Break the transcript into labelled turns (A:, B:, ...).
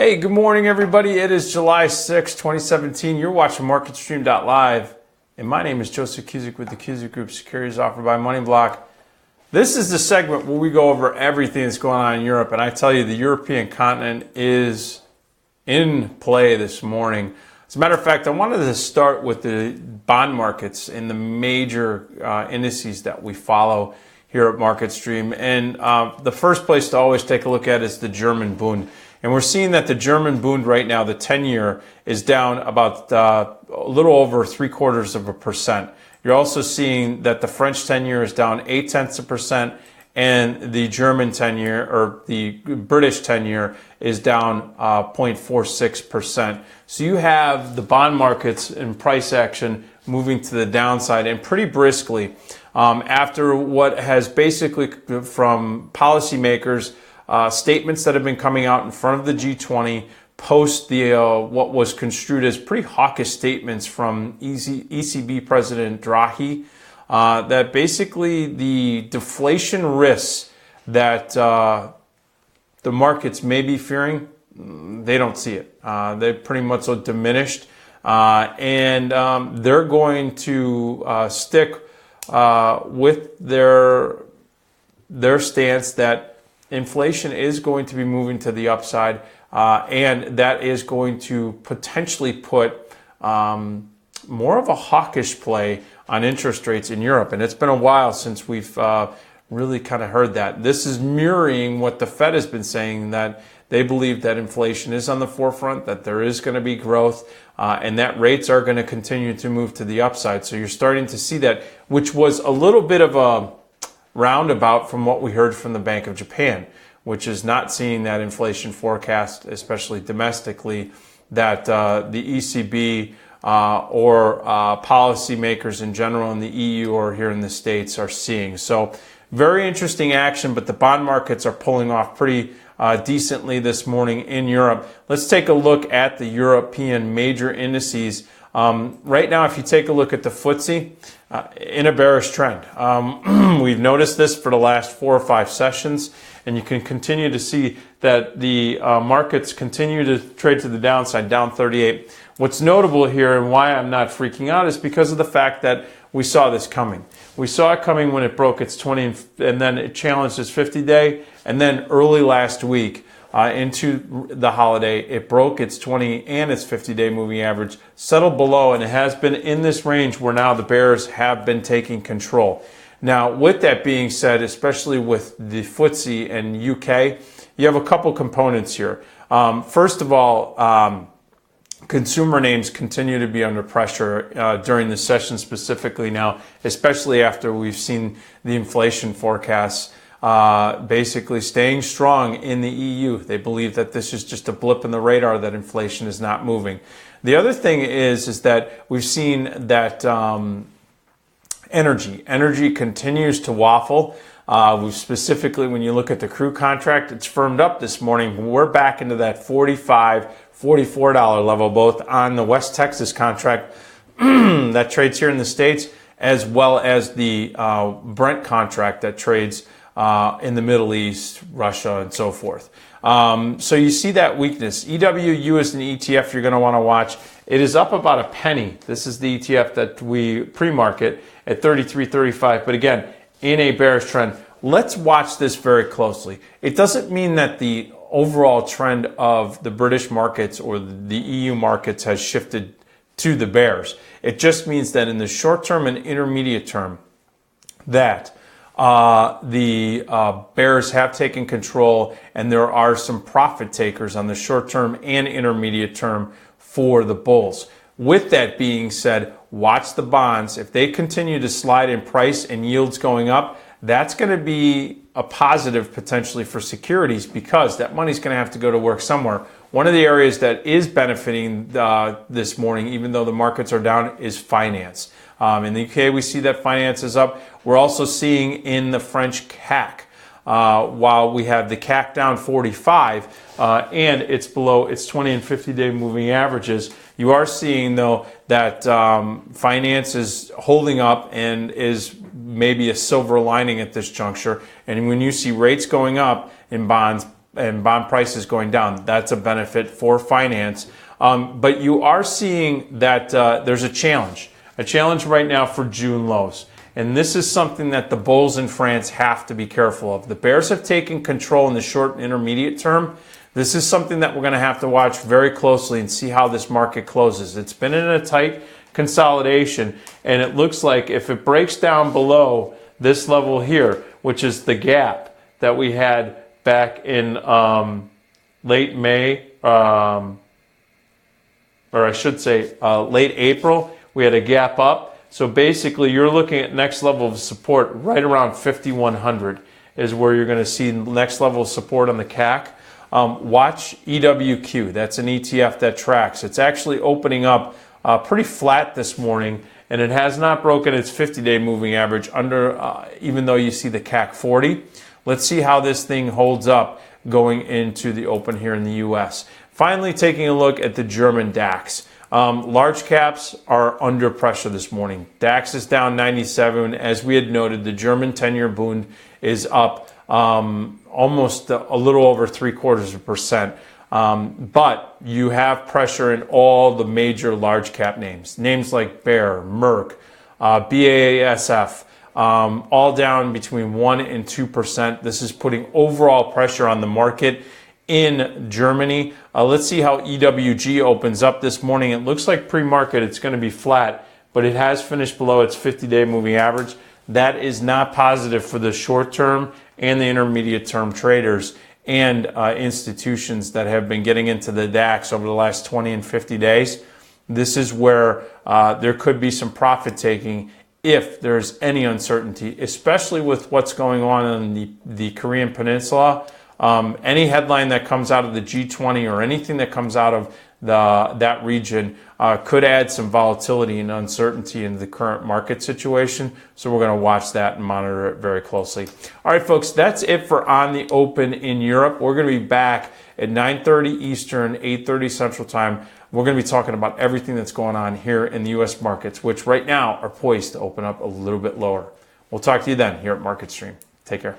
A: Hey, good morning, everybody. It is July 6, 2017. You're watching MarketStream.live, and my name is Joseph Cusick with the Cusick Group, securities offered by MoneyBlock. This is the segment where we go over everything that's going on in Europe, and I tell you, the European continent is in play this morning. As a matter of fact, I wanted to start with the bond markets and the major indices that we follow here at MarketStream. And the first place to always take a look at is the German Bund. And we're seeing that the German Bund right now, the 10-year, is down about a little over 0.75%. You're also seeing that the French 10-year is down 0.8%, and the German 10-year, or the British 10-year, is down 0.46%. So you have the bond markets in price action moving to the downside, and pretty briskly, after what has basically, from policymakers, statements that have been coming out in front of the G20 post the what was construed as pretty hawkish statements from ECB President Draghi, that basically the deflation risks that the markets may be fearing, they don't see it. They pretty much are diminished, and they're going to stick with their stance that inflation is going to be moving to the upside, and that is going to potentially put more of a hawkish play on interest rates in Europe. And it's been a while since we've really kind of heard that. This is mirroring what the Fed has been saying, that they believe that inflation is on the forefront, that there is going to be growth, and that rates are going to continue to move to the upside. So you're starting to see that, which was a little bit of a roundabout from what we heard from the Bank of Japan, which is not seeing that inflation forecast, especially domestically, that the ECB or policymakers in general in the EU or here in the States are seeing. So very interesting action, but the bond markets are pulling off pretty decently this morning in Europe. Let's take a look at the European major indices. Right now, if you take a look at the FTSE, in a bearish trend. We've noticed this for the last 4 or 5 sessions, and you can continue to see that the markets continue to trade to the downside, down 38. What's notable here and why I'm not freaking out is because of the fact that we saw this coming. We saw it coming when it broke its 20 and then it challenged its 50-day, and then early last week, into the holiday, it broke its 20 and its 50-day moving average, settled below, and it has been in this range where now the bears have been taking control. Now, with that being said, especially with the FTSE and UK, you have a couple components here. First of all, consumer names continue to be under pressure during the session specifically now, especially after we've seen the inflation forecasts basically staying strong in the EU. They believe that this is just a blip in the radar, that inflation is not moving. The other thing is that we've seen that energy continues to waffle. We've specifically, when you look at the crude contract, it's firmed up this morning. We're back into that $45, $44 level, both on the West Texas contract that trades here in the States, as well as the Brent contract that trades in the Middle East, Russia, and so forth. So you see that weakness. EWU is an ETF you're going to want to watch. It is up about a penny. This is the ETF that we pre-market at 33.35. But again, in a bearish trend. Let's watch this very closely. It doesn't mean that the overall trend of the British markets or the EU markets has shifted to the bears. It just means that in the short term and intermediate term, that the bears have taken control, and there are some profit takers on the short term and intermediate term for the bulls. With that being said, watch the bonds. If they continue to slide in price and yields going up, that's going to be a positive potentially for securities, because that money's going to have to go to work somewhere. One of the areas that is benefiting this morning, even though the markets are down, is finance. In the UK, we see that finance is up. We're also seeing in the French CAC, while we have the CAC down 45 and it's below its 20 and 50-day moving averages, you are seeing, though, that finance is holding up and is maybe a silver lining at this juncture. And when you see rates going up in bonds, and bond prices going down. That's a benefit for finance. But you are seeing that there's a challenge right now for June lows. And this is something that the bulls in France have to be careful of. The bears have taken control in the short and intermediate term. This is something that we're going to have to watch very closely and see how this market closes. It's been in a tight consolidation, and it looks like if it breaks down below this level here, which is the gap that we had back in late May, or I should say late April, we had a gap up. So basically, you're looking at next level of support right around 5,100 is where you're going to see next level of support on the CAC. Watch EWQ. That's an ETF that tracks. It's actually opening up pretty flat this morning, and it has not broken its 50-day moving average under, even though you see the CAC 40. Let's see how this thing holds up going into the open here in the U.S. Finally, taking a look at the German DAX. Large caps are under pressure this morning. DAX is down 97. As we had noted, the German 10-year Bund is up almost a little over 0.75%. But you have pressure in all the major large cap names. Names like Bayer, Merck, BASF, all down between 1 and 2%. This is putting overall pressure on the market in Germany. Let's see how EWG opens up this morning. It looks like pre-market it's going to be flat, but it has finished below its 50-day moving average. That is not positive for the short term and the intermediate term traders and institutions that have been getting into the DAX over the last 20 and 50 days. This is where there could be some profit taking if there's any uncertainty, especially with what's going on in the Korean Peninsula. Any headline that comes out of the G20 or anything that comes out of that region could add some volatility and uncertainty in the current market situation. So we're going to watch that and monitor it very closely. All right, folks, that's it for On the Open in Europe. We're going to be back at 9:30 Eastern, 8:30 Central Time. We're going to be talking about everything that's going on here in the U.S. markets, which right now are poised to open up a little bit lower. We'll talk to you then here at MarketStream. Take care.